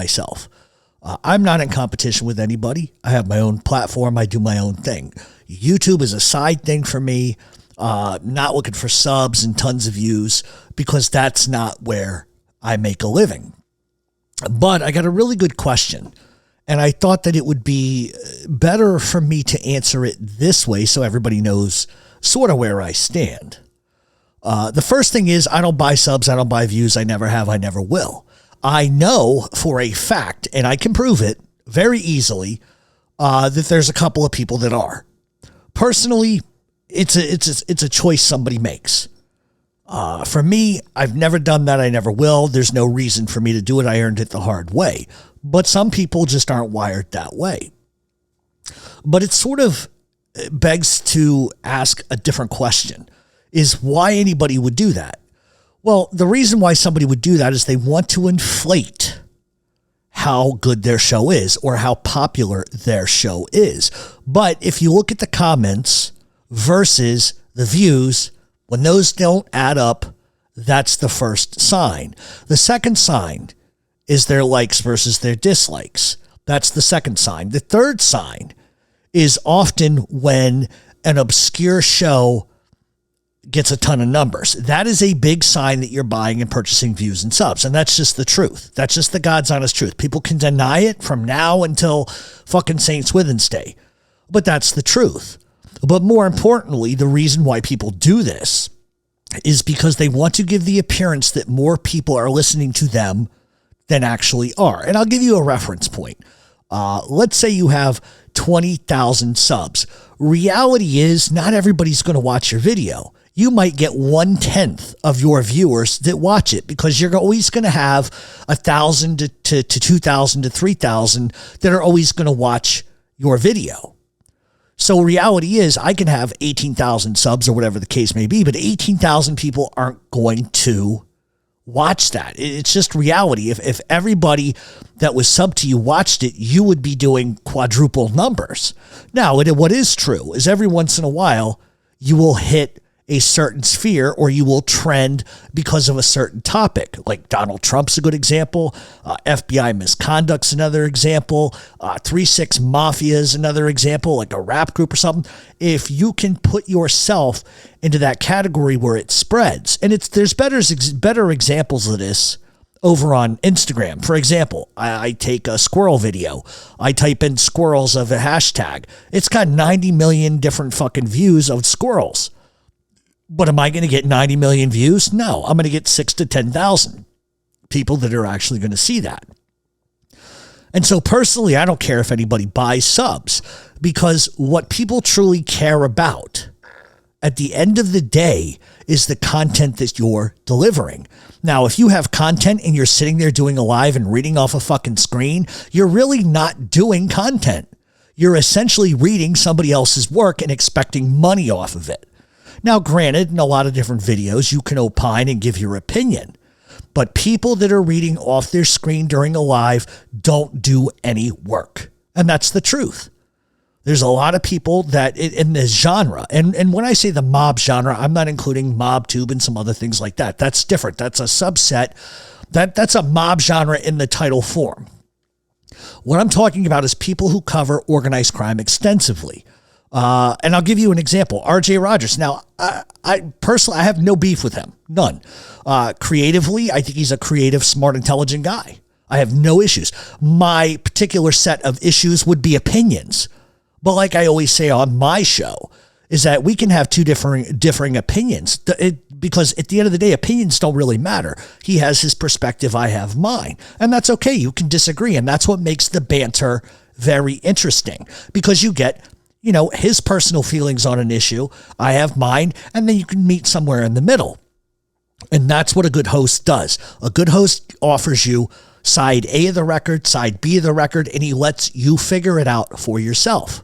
myself. I'm not in competition with anybody. I have my own platform. I do my own thing. YouTube is a side thing for me. Not looking for subs and tons of views because that's not where I make a living. But I got a really good question, and I thought that it would be better for me to answer it this way so everybody knows sort of where I stand. The first thing is I don't buy subs. I don't buy views. I never have. I never will. I know for a fact, and I can prove it very easily, that there's a couple of people that are. Personally, it's a choice somebody makes. For me, I've never done that. I never will. There's no reason for me to do it. I earned it the hard way. But some people just aren't wired that way. But it sort of begs to ask a different question, is why anybody would do that. Well, the reason why somebody would do that is they want to inflate how good their show is or how popular their show is. But if you look at the comments versus the views, when those don't add up, that's the first sign. The second sign is their likes versus their dislikes. That's the second sign. The third sign is often when an obscure show gets a ton of numbers. That is a big sign that you're buying and purchasing views and subs. And that's just the truth. That's just the God's honest truth. People can deny it from now until fucking St. Swithin's Day. But that's the truth. But more importantly, the reason why people do this is because they want to give the appearance that more people are listening to them than actually are. And I'll give you a reference point. Let's say you have 20,000 subs. Reality is not everybody's going to watch your video. You might get 1/10 of your viewers that watch it because you're always going to have 1,000 to 2,000 to 3,000 that are always going to watch your video. So reality is I can have 18,000 subs or whatever the case may be, but 18,000 people aren't going to watch that. It's just reality. If everybody that was subbed to you watched it, you would be doing quadruple numbers. Now, what is true is every once in a while, you will hit a certain sphere or you will trend because of a certain topic. Like Donald Trump's a good example. FBI misconduct's another example. 3-6 Mafia is another example, like a rap group or something. If you can put yourself into that category where it spreads, and there's better examples of this over on Instagram. For example, I take a squirrel video. I type in squirrels of a hashtag. It's got 90 million different fucking views of squirrels. But am I going to get 90 million views? No, I'm going to get 6,000 to 10,000 people that are actually going to see that. And so personally, I don't care if anybody buys subs because what people truly care about at the end of the day is the content that you're delivering. Now, if you have content and you're sitting there doing a live and reading off a fucking screen, you're really not doing content. You're essentially reading somebody else's work and expecting money off of it. Now, granted, in a lot of different videos, you can opine and give your opinion. But people that are reading off their screen during a live don't do any work. And that's the truth. There's a lot of people that in this genre, and when I say the mob genre, I'm not including MobTube and some other things like that. That's different. That's a subset. That's a mob genre in the title form. What I'm talking about is people who cover organized crime extensively. And I'll give you an example. R.J. Rogers. Now, I personally, I have no beef with him. None. Creatively, I think he's a creative, smart, intelligent guy. I have no issues. My particular set of issues would be opinions. But like I always say on my show, is that we can have two differing opinions. Because at the end of the day, opinions don't really matter. He has his perspective, I have mine. And that's okay. You can disagree. And that's what makes the banter very interesting. Because you get, his personal feelings on an issue. I have mine. And then you can meet somewhere in the middle. And that's what a good host does. A good host offers you side A of the record, side B of the record, and he lets you figure it out for yourself.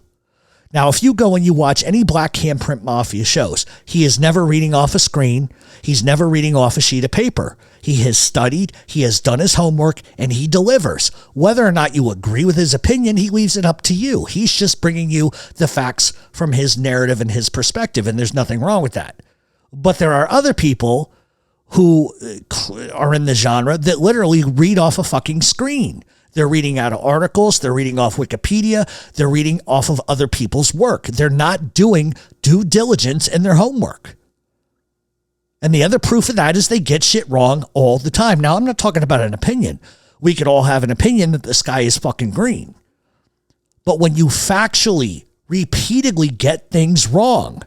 Now, if you go and you watch any Black Handprint Mafia shows, he is never reading off a screen. He's never reading off a sheet of paper. He has studied, he has done his homework, and he delivers. Whether or not you agree with his opinion, he leaves it up to you. He's just bringing you the facts from his narrative and his perspective, and there's nothing wrong with that. But there are other people who are in the genre that literally read off a fucking screen. They're reading out of articles. They're reading off Wikipedia. They're reading off of other people's work. They're not doing due diligence in their homework. And the other proof of that is they get shit wrong all the time. Now, I'm not talking about an opinion. We could all have an opinion that the sky is fucking green. But when you factually, repeatedly get things wrong,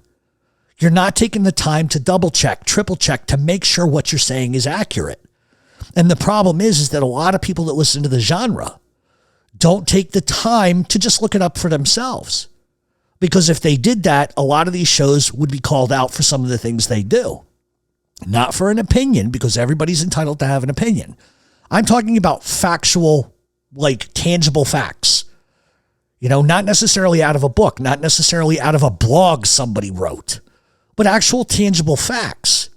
you're not taking the time to double check, triple check to make sure what you're saying is accurate. And the problem is that a lot of people that listen to the genre don't take the time to just look it up for themselves. Because if they did that, a lot of these shows would be called out for some of the things they do. Not for an opinion, because everybody's entitled to have an opinion. I'm talking about factual, like tangible facts. You know, not necessarily out of a book, not necessarily out of a blog somebody wrote, but actual tangible facts.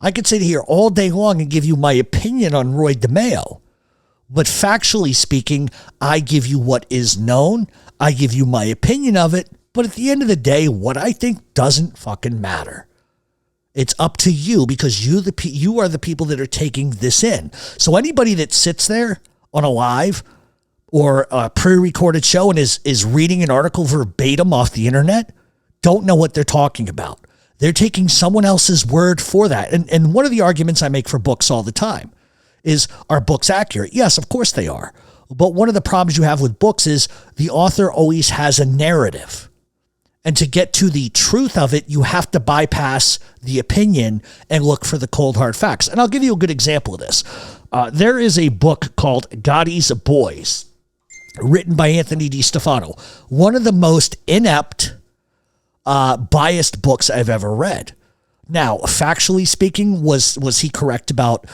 I could sit here all day long and give you my opinion on Roy DeMeo, but factually speaking, I give you what is known. I give you my opinion of it, but at the end of the day, what I think doesn't fucking matter. It's up to you because you are the people that are taking this in. So anybody that sits there on a live or a pre-recorded show and is reading an article verbatim off the internet don't know what they're talking about. They're taking someone else's word for that. And one of the arguments I make for books all the time is, are books accurate? Yes, of course they are. But one of the problems you have with books is the author always has a narrative. And to get to the truth of it, you have to bypass the opinion and look for the cold hard facts. And I'll give you a good example of this. There is a book called Gotti's Boys, written by Anthony DiStefano. One of the most inept, biased books I've ever read. Now, factually speaking, was he correct about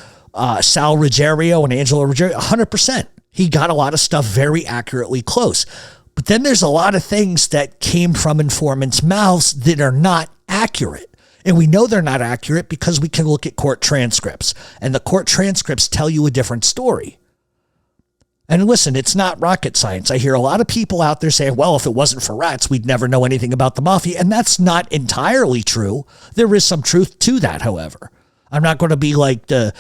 Sal Ruggiero and Angela Ruggiero? 100%. He got a lot of stuff very accurately close. But then there's a lot of things that came from informants' mouths that are not accurate. And we know they're not accurate because we can look at court transcripts. And the court transcripts tell you a different story. And listen, it's not rocket science. I hear a lot of people out there saying, well, if it wasn't for rats, we'd never know anything about the Mafia. And that's not entirely true. There is some truth to that, however. I'm not going to be like the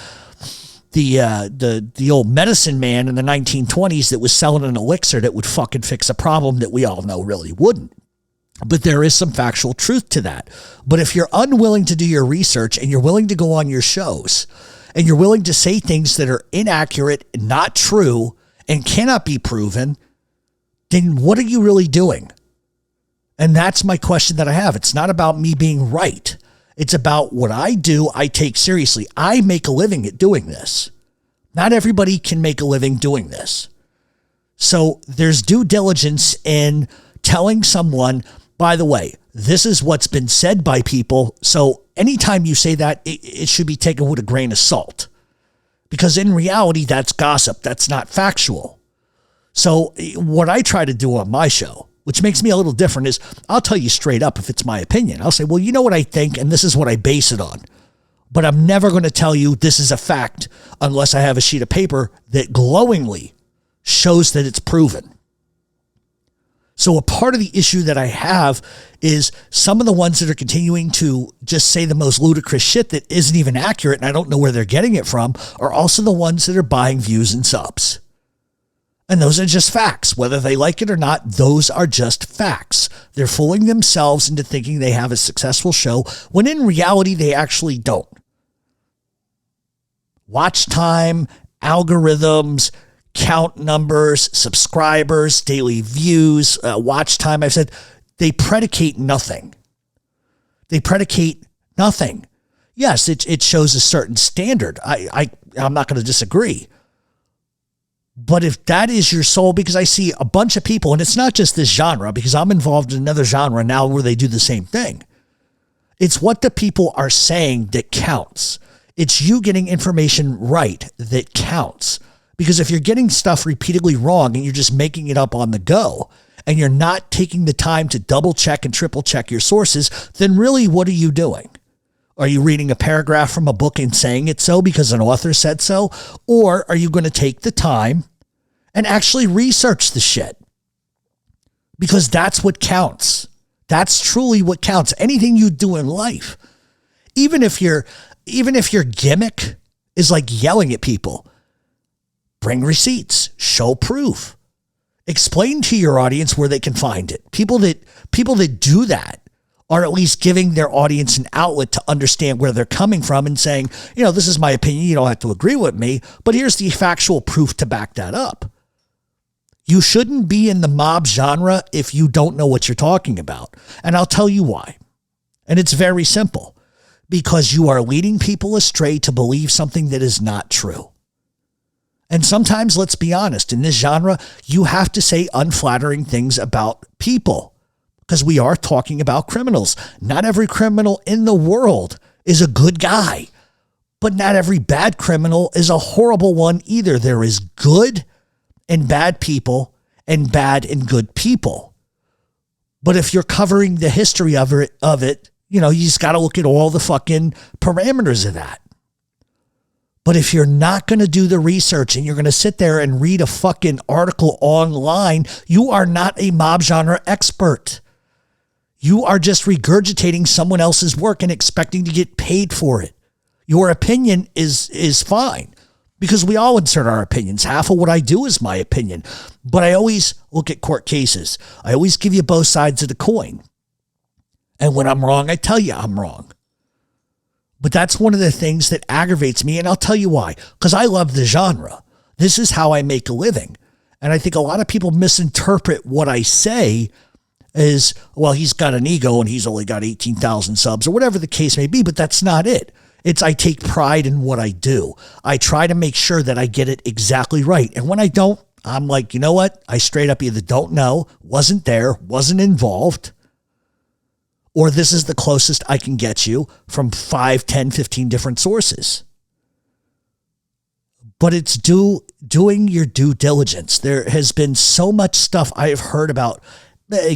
old medicine man in the 1920s that was selling an elixir that would fucking fix a problem that we all know really wouldn't. But there is some factual truth to that. But if you're unwilling to do your research and you're willing to go on your shows and you're willing to say things that are inaccurate, not true, and cannot be proven, then what are you really doing? And that's my question that I have. It's not about me being right. It's about what I do, I take seriously. I make a living at doing this. Not everybody can make a living doing this. So there's due diligence in telling someone, by the way, this is what's been said by people. So anytime you say that, it should be taken with a grain of salt. Because in reality, that's gossip. That's not factual. So what I try to do on my show, which makes me a little different, is I'll tell you straight up if it's my opinion. I'll say, well, you know what I think, and this is what I base it on. But I'm never going to tell you this is a fact unless I have a sheet of paper that glowingly shows that it's proven. So a part of the issue that I have is some of the ones that are continuing to just say the most ludicrous shit that isn't even accurate, and I don't know where they're getting it from, are also the ones that are buying views and subs. And those are just facts. Whether they like it or not, those are just facts. They're fooling themselves into thinking they have a successful show when in reality they actually don't. Watch time, algorithms, count numbers, subscribers, daily views, watch time. I've said they predicate nothing. They predicate nothing. Yes, it shows a certain standard. I'm not going to disagree. But if that is your soul, because I see a bunch of people, and it's not just this genre, because I'm involved in another genre now where they do the same thing. It's what the people are saying that counts. It's you getting information right that counts. Because if you're getting stuff repeatedly wrong and you're just making it up on the go, and you're not taking the time to double check and triple check your sources, then really what are you doing? Are you reading a paragraph from a book and saying it so because an author said so? Or are you going to take the time and actually research the shit? Because that's what counts. That's truly what counts. Anything you do in life, even if your gimmick is like yelling at people, Bring receipts. Show proof. Explain to your audience where they can find it. People that do that are at least giving their audience an outlet to understand where they're coming from and saying, this is my opinion. You don't have to agree with me, but here's the factual proof to back that up. You shouldn't be in the mob genre if you don't know what you're talking about. And I'll tell you why. And it's very simple. Because you are leading people astray to believe something that is not true. And sometimes, let's be honest, in this genre, you have to say unflattering things about people. Because we are talking about criminals. Not every criminal in the world is a good guy. But not every bad criminal is a horrible one either. There is good and bad people and bad and good people. But if you're covering the history of it, you just got to look at all the fucking parameters of that. But if you're not going to do the research and you're going to sit there and read a fucking article online, you are not a mob genre expert. You are just regurgitating someone else's work and expecting to get paid for it. Your opinion is fine. Because we all insert our opinions. Half of what I do is my opinion. But I always look at court cases. I always give you both sides of the coin. And when I'm wrong, I tell you I'm wrong. But that's one of the things that aggravates me. And I'll tell you why. Because I love the genre. This is how I make a living. And I think a lot of people misinterpret what I say as, well, he's got an ego and he's only got 18,000 subs or whatever the case may be. But that's not it. It's I take pride in what I do. I try to make sure that I get it exactly right. And when I don't, I'm like, you know what? I straight up either don't know, wasn't there, wasn't involved, or this is the closest I can get you from 5, 10, 15 different sources. But it's doing your due diligence. There has been so much stuff I've heard about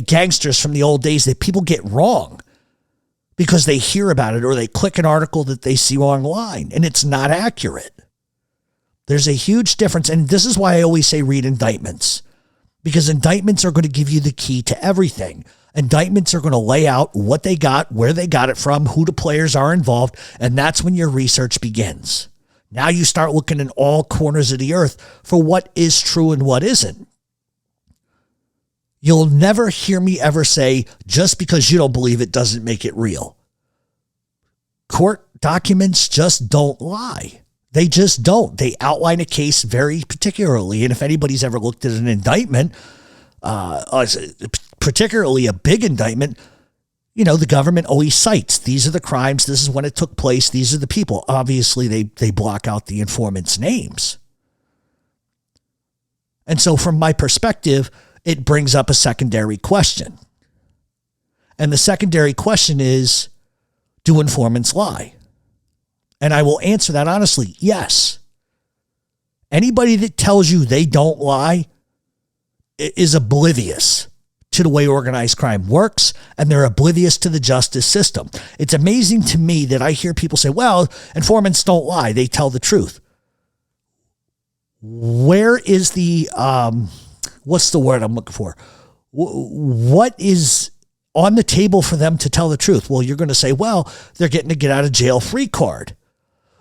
gangsters from the old days that people get wrong. Because they hear about it or they click an article that they see online and it's not accurate. There's a huge difference. And this is why I always say read indictments. Because indictments are going to give you the key to everything. Indictments are going to lay out what they got, where they got it from, who the players are involved. And that's when your research begins. Now you start looking in all corners of the earth for what is true and what isn't. You'll never hear me ever say, just because you don't believe it doesn't make it real. Court documents just don't lie. They just don't. They outline a case very particularly. And if anybody's ever looked at an indictment, particularly a big indictment, the government always cites, these are the crimes, this is when it took place, these are the people. Obviously, they block out the informants' names. And so from my perspective, it brings up a secondary question. And the secondary question is, do informants lie? And I will answer that honestly, yes. Anybody that tells you they don't lie is oblivious to the way organized crime works, and they're oblivious to the justice system. It's amazing to me that I hear people say, well, informants don't lie, they tell the truth. Where is the... what's the word I'm looking for? What is on the table for them to tell the truth? Well, you're going to say, well, they're getting a get out of jail free card.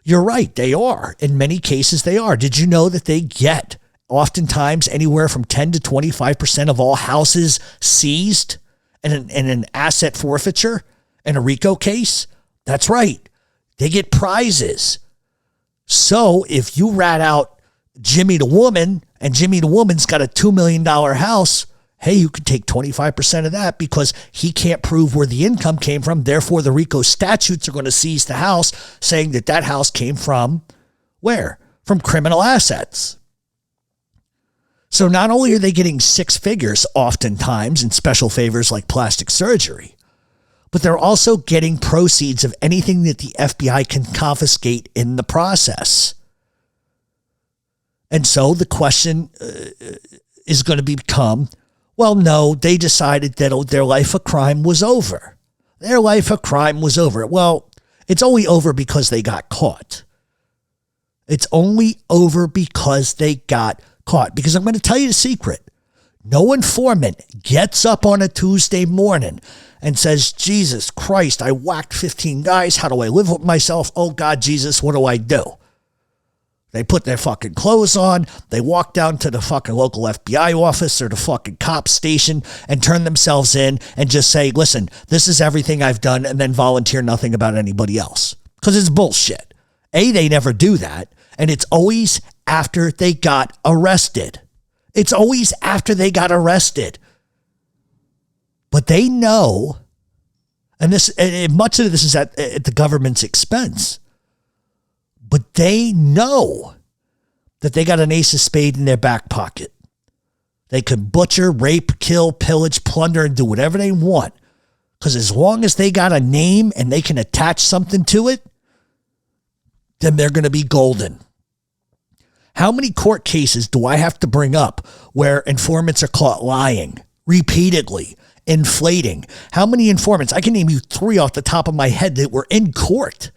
You're right. They are. In many cases, they are. Did you know that they get oftentimes anywhere from 10 to 25% of all houses seized in an asset forfeiture in a RICO case? That's right. They get prizes. So if you rat out Jimmy the Woman, and Jimmy the Woman's got a $2 million house, hey, you can take 25% of that because he can't prove where the income came from. Therefore, the RICO statutes are going to seize the house, saying that that house came from where? From criminal assets. So not only are they getting six figures oftentimes in special favors like plastic surgery, but they're also getting proceeds of anything that the FBI can confiscate in the process. And so the question is going to become, well, no, they decided that their life of crime was over. Their life of crime was over. Well, it's only over because they got caught. It's only over because they got caught. Because I'm going to tell you the secret. No informant gets up on a Tuesday morning and says, Jesus Christ, I whacked 15 guys. How do I live with myself? Oh, God, Jesus, what do I do? They put their fucking clothes on. They walk down to the fucking local FBI office or the fucking cop station and turn themselves in and just say, listen, this is everything I've done, and then volunteer nothing about anybody else. Because it's bullshit. They never do that. And it's always after they got arrested. It's always after they got arrested. But they know, and much of this is at the government's expense, but they know that they got an ace of spades in their back pocket. They can butcher, rape, kill, pillage, plunder, and do whatever they want. Because as long as they got a name and they can attach something to it, then they're going to be golden. How many court cases do I have to bring up where informants are caught lying repeatedly, inflating? How many informants? I can name you 3 off the top of my head that were in court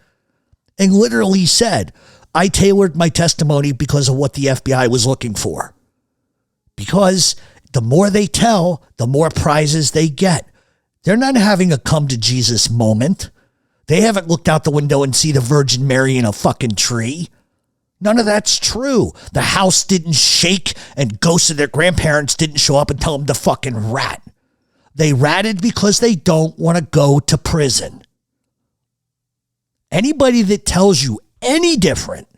and literally said, I tailored my testimony because of what the FBI was looking for. Because the more they tell, the more prizes they get. They're not having a come to Jesus moment. They haven't looked out the window and see the Virgin Mary in a fucking tree. None of that's true. The house didn't shake and ghosts of their grandparents didn't show up and tell them to fucking rat. They ratted because they don't want to go to prison. Anybody that tells you any different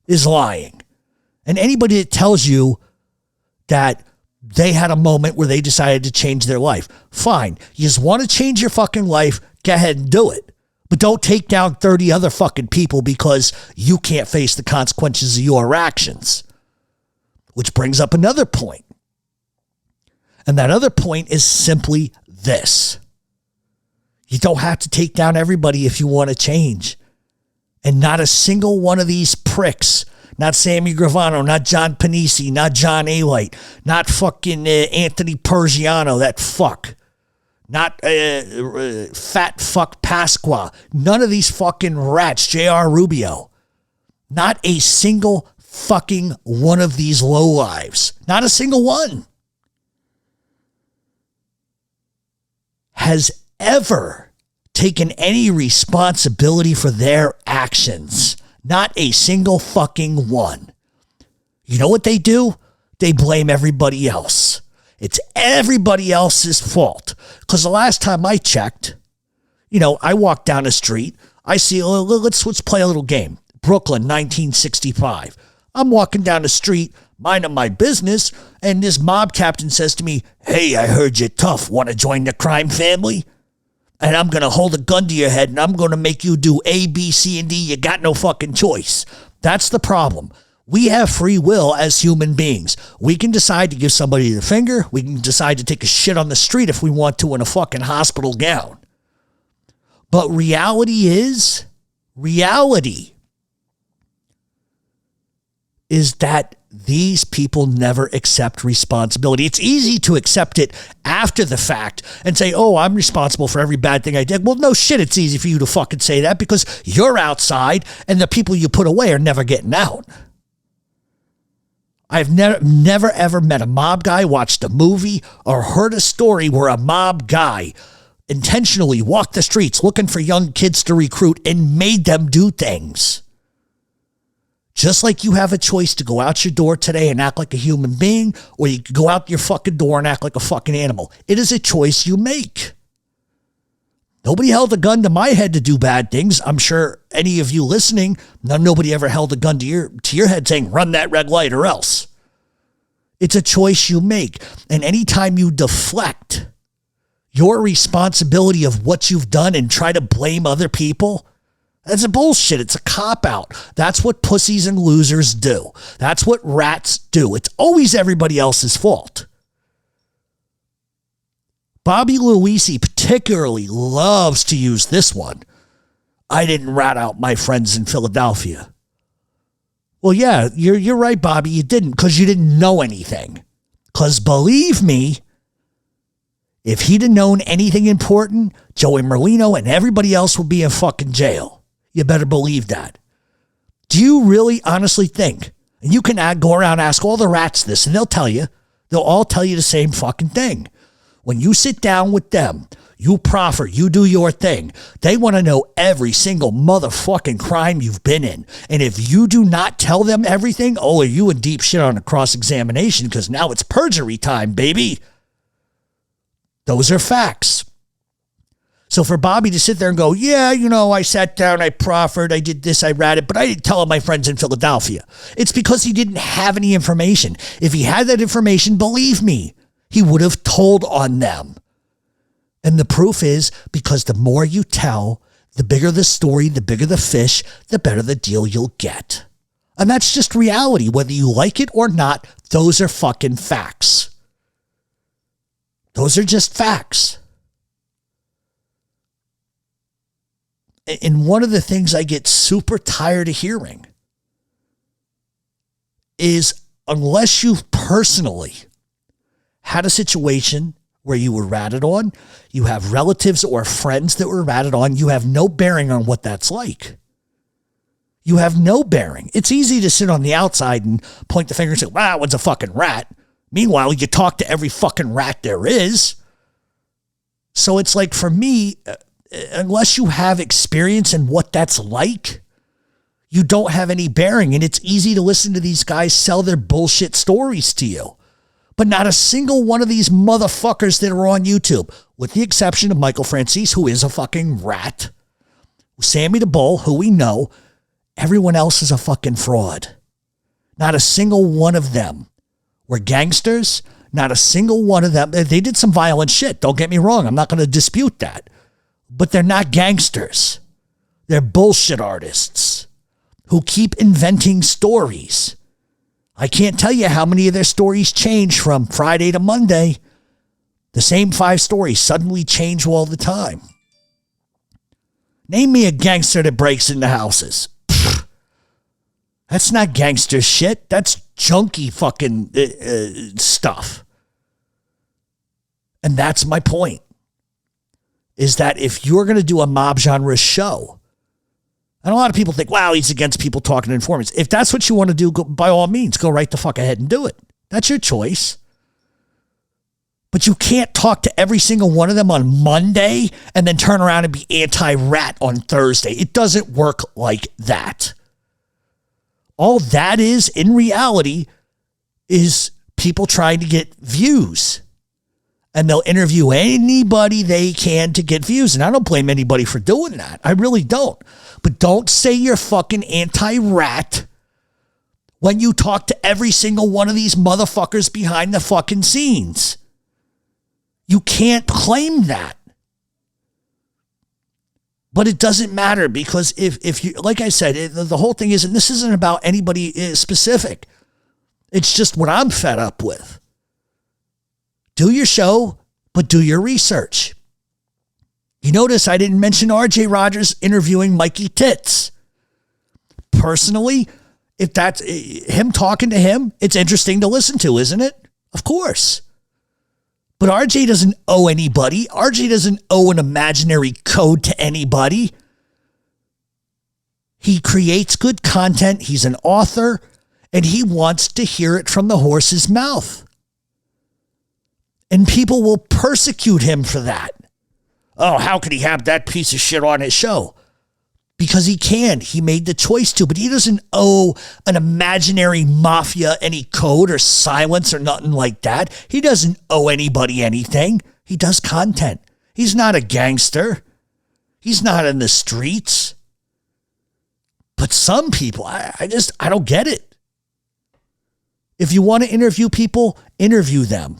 is lying. And anybody that tells you that they had a moment where they decided to change their life, fine. You just want to change your fucking life, go ahead and do it. But don't take down 30 other fucking people because you can't face the consequences of your actions. Which brings up another point. And that other point is simply this. You don't have to take down everybody if you want to change. And not a single one of these pricks, not Sammy Gravano, not John Panisi, not John Alite, not fucking Anthony Pergiano, that fuck. Not fat fuck Pasqua. None of these fucking rats, J.R. Rubio. Not a single fucking one of these lowlives. Not a single one has ever taken any responsibility for their actions. Not a single fucking one. You know what they do? They blame everybody else. It's everybody else's fault. Because the last time I checked, I walked down the street. I see, let's play a little game. Brooklyn, 1965. I'm walking down the street, minding my business, and this mob captain says to me, hey, I heard you're tough. Want to join the crime family? And I'm going to hold a gun to your head, and I'm going to make you do A, B, C, and D. You got no fucking choice. That's the problem. We have free will as human beings. We can decide to give somebody the finger. We can decide to take a shit on the street if we want to in a fucking hospital gown. But reality is that these people never accept responsibility. It's easy to accept it after the fact and say, oh, I'm responsible for every bad thing I did. Well, no shit, it's easy for you to fucking say that because you're outside and the people you put away are never getting out. I've never ever met a mob guy, watched a movie, or heard a story where a mob guy intentionally walked the streets looking for young kids to recruit and made them do things. Just like you have a choice to go out your door today and act like a human being, or you can go out your fucking door and act like a fucking animal. It is a choice you make. Nobody held a gun to my head to do bad things. I'm sure any of you listening, nobody ever held a gun to your head saying, run that red light or else. It's a choice you make. And anytime you deflect your responsibility of what you've done and try to blame other people, that's a bullshit. It's a cop-out. That's what pussies and losers do. That's what rats do. It's always everybody else's fault. Bobby Luisi particularly loves to use this one. I didn't rat out my friends in Philadelphia. Well, yeah, you're right, Bobby. You didn't because you didn't know anything. Because believe me, if he'd have known anything important, Joey Merlino and everybody else would be in fucking jail. You better believe that. Do you really honestly think, and you can go around and ask all the rats this, and they'll all tell you the same fucking thing. When you sit down with them, you proffer, you do your thing. They want to know every single motherfucking crime you've been in. And if you do not tell them everything, are you in deep shit on a cross-examination, because now it's perjury time, baby. Those are facts. So for Bobby to sit there and go, yeah, I sat down, I proffered, I did this, I ratted, but I didn't tell my friends in Philadelphia. It's because he didn't have any information. If he had that information, believe me, he would have told on them. And the proof is, because the more you tell, the bigger the story, the bigger the fish, the better the deal you'll get. And that's just reality. Whether you like it or not, those are fucking facts. Those are just facts. And one of the things I get super tired of hearing is, unless you've personally had a situation where you were ratted on, you have relatives or friends that were ratted on, you have no bearing on what that's like. You have no bearing. It's easy to sit on the outside and point the finger and say, wow, that one's a fucking rat. Meanwhile, you talk to every fucking rat there is. So it's like, for me, unless you have experience in what that's like, you don't have any bearing. And it's easy to listen to these guys sell their bullshit stories to you. But not a single one of these motherfuckers that are on YouTube, with the exception of Michael Franzese, who is a fucking rat, Sammy the Bull, who we know, everyone else is a fucking fraud. Not a single one of them were gangsters. Not a single one of them. They did some violent shit. Don't get me wrong. I'm not going to dispute that. But they're not gangsters. They're bullshit artists who keep inventing stories. I can't tell you how many of their stories change from Friday to Monday. The same 5 stories suddenly change all the time. Name me a gangster that breaks into houses. Pfft. That's not gangster shit. That's junky fucking stuff. And that's my point. Is that if you're going to do a mob genre show, and a lot of people think, wow, he's against people talking to informants. If that's what you want to do, by all means, go right the fuck ahead and do it. That's your choice. But you can't talk to every single one of them on Monday and then turn around and be anti-rat on Thursday. It doesn't work like that. All that is, in reality, is people trying to get views. And they'll interview anybody they can to get views. And I don't blame anybody for doing that. I really don't. But don't say you're fucking anti-rat when you talk to every single one of these motherfuckers behind the fucking scenes. You can't claim that. But it doesn't matter, because if you, like I said, the whole thing is, and this isn't about anybody specific. It's just what I'm fed up with. Do your show, but do your research. You notice I didn't mention RJ Rogers interviewing Mikey Tits. Personally, if that's him talking to him, it's interesting to listen to, isn't it? Of course. But RJ doesn't owe anybody. RJ doesn't owe an imaginary code to anybody. He creates good content. He's an author, and he wants to hear it from the horse's mouth. And people will persecute him for that. Oh, how could he have that piece of shit on his show? Because he can. He made the choice to, but he doesn't owe an imaginary mafia any code or silence or nothing like that. He doesn't owe anybody anything. He does content. He's not a gangster. He's not in the streets. But some people, I don't get it. If you want to interview people, interview them.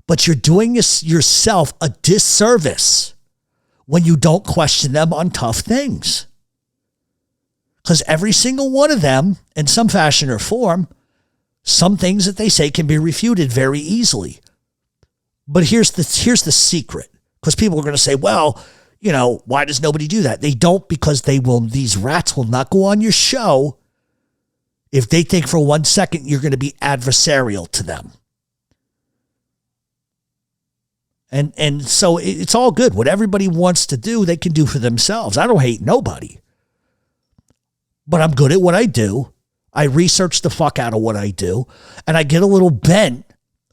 But you're doing yourself a disservice when you don't question them on tough things. Because every single one of them, in some fashion or form, some things that they say can be refuted very easily. But here's the secret. Because people are going to say, well, why does nobody do that? They don't, because these rats will not go on your show if they think for 1 second you're going to be adversarial to them. And so it's all good. What everybody wants to do, they can do for themselves. I don't hate nobody. But I'm good at what I do. I research the fuck out of what I do. And I get a little bent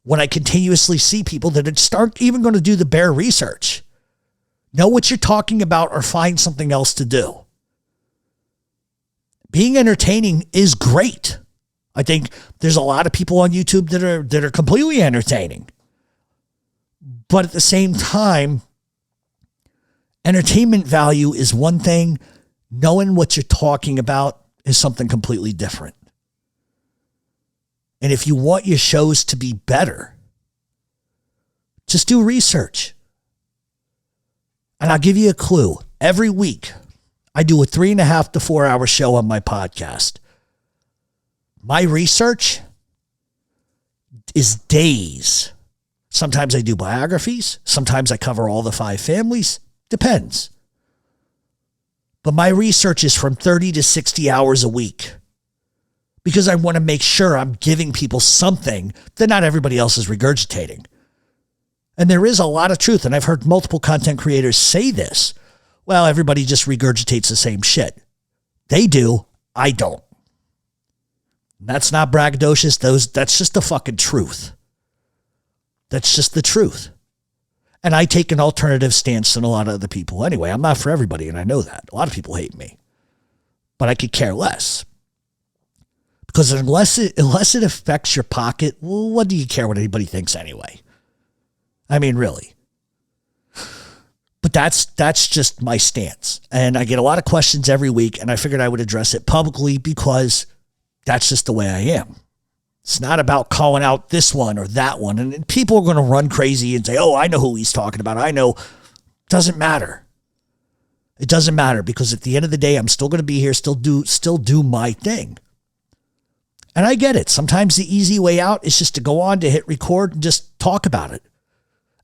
when I continuously see people that just aren't even going to do the bare research. Know what you're talking about or find something else to do. Being entertaining is great. I think there's a lot of people on YouTube that are completely entertaining. But at the same time, entertainment value is one thing. Knowing what you're talking about is something completely different. And if you want your shows to be better, just do research. And I'll give you a clue. Every week, I do a 3.5 to 4 hour show on my podcast. My research is days. Sometimes I do biographies. Sometimes I cover all the 5 families. Depends. But my research is from 30 to 60 hours a week because I want to make sure I'm giving people something that not everybody else is regurgitating. And there is a lot of truth, and I've heard multiple content creators say this. Well, everybody just regurgitates the same shit. They do. I don't. That's not braggadocious. That's just the fucking truth. That's just the truth. And I take an alternative stance than a lot of other people. Anyway, I'm not for everybody, and I know that. A lot of people hate me. But I could care less. Because unless it affects your pocket, well, what do you care what anybody thinks anyway? I mean, really. But that's just my stance. And I get a lot of questions every week, and I figured I would address it publicly because that's just the way I am. It's not about calling out this one or that one. And people are going to run crazy and say, oh, I know who he's talking about. I know. Doesn't matter. It doesn't matter because at the end of the day, I'm still going to be here, still do my thing. And I get it. Sometimes the easy way out is just to go on to hit record and just talk about it.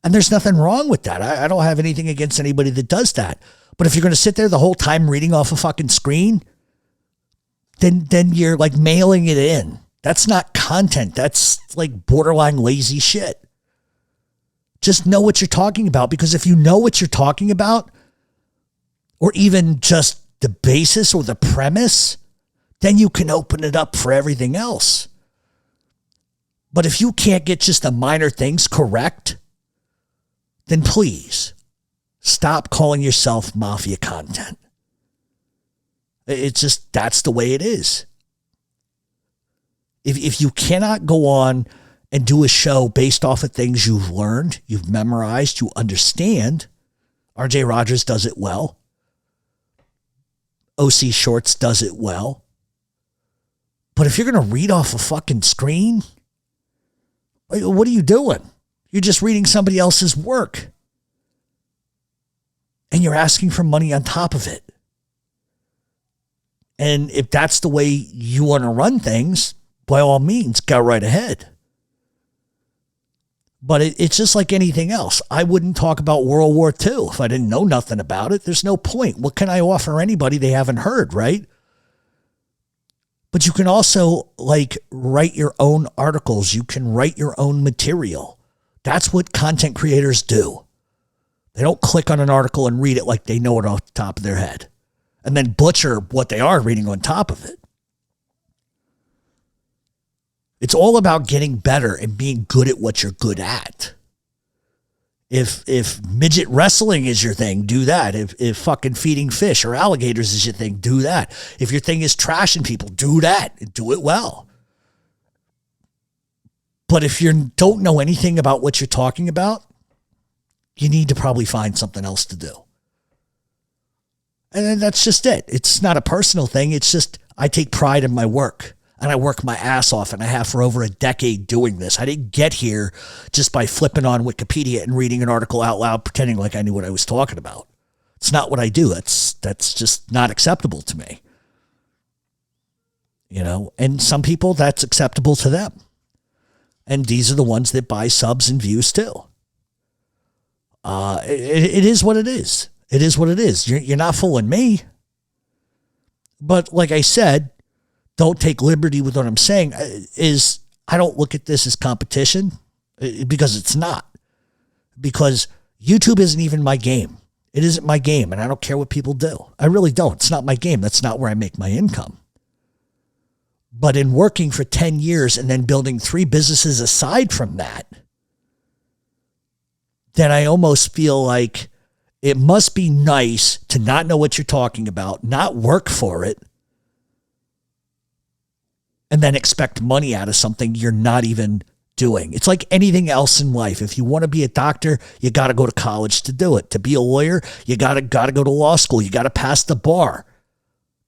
And there's nothing wrong with that. I don't have anything against anybody that does that. But if you're going to sit there the whole time reading off a fucking screen, then you're like mailing it in. That's not content. That's like borderline lazy shit. Just know what you're talking about, because if you know what you're talking about, or even just the basis or the premise, then you can open it up for everything else. But if you can't get just the minor things correct, then please stop calling yourself Mafia content. It's just, that's the way it is. If you cannot go on and do a show based off of things you've learned, you've memorized, you understand, RJ Rogers does it well. OC Shorts does it well. But if you're going to read off a fucking screen, what are you doing? You're just reading somebody else's work. And you're asking for money on top of it. And if that's the way you want to run things, by all means, go right ahead. But it's just like anything else. I wouldn't talk about World War II if I didn't know nothing about it. There's no point. What can I offer anybody they haven't heard, right? But you can also write your own articles. You can write your own material. That's what content creators do. They don't click on an article and read it like they know it off the top of their head and then butcher what they are reading on top of it. It's all about getting better and being good at what you're good at. If midget wrestling is your thing, do that. If fucking feeding fish or alligators is your thing, do that. If your thing is trashing people, do that and do it well. But if you don't know anything about what you're talking about, you need to probably find something else to do. And that's just it. It's not a personal thing. It's just I take pride in my work. And I work my ass off, and I have for over a decade doing this. I didn't get here just by flipping on Wikipedia and reading an article out loud, pretending like I knew what I was talking about. It's not what I do. That's just not acceptable to me. You know, and some people, that's acceptable to them. And these are the ones that buy subs and views too. It is what it is. It is what it is. You're not fooling me. But like I said, don't take liberty with what I'm saying. I don't look at this as competition because it's not. Because YouTube isn't even my game. It isn't my game, and I don't care what people do. I really don't. It's not my game. That's not where I make my income. But in working for 10 years and then building 3 businesses aside from that, then I almost feel like it must be nice to not know what you're talking about, not work for it, and then expect money out of something you're not even doing. It's like anything else in life. If you want to be a doctor, you got to go to college to do it. To be a lawyer, you got to go to law school. You got to pass the bar.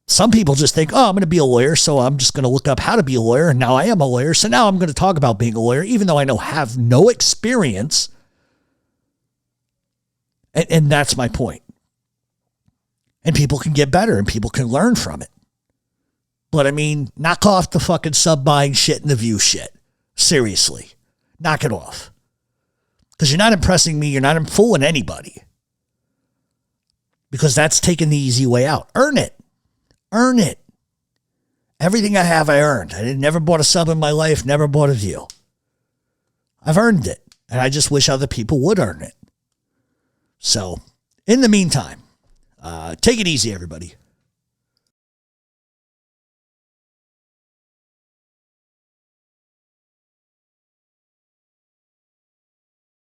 Some people just think, oh, I'm going to be a lawyer, so I'm just going to look up how to be a lawyer, and now I am a lawyer, so now I'm going to talk about being a lawyer, even though I have no experience. And that's my point. And people can get better, and people can learn from it. But I mean, knock off the fucking sub buying shit and the view shit. Seriously. Knock it off. Because you're not impressing me, you're not fooling anybody. Because that's taking the easy way out. Earn it. Earn it. Everything I have, I earned. I never bought a sub in my life, never bought a view. I've earned it. And I just wish other people would earn it. So, in the meantime, take it easy, everybody.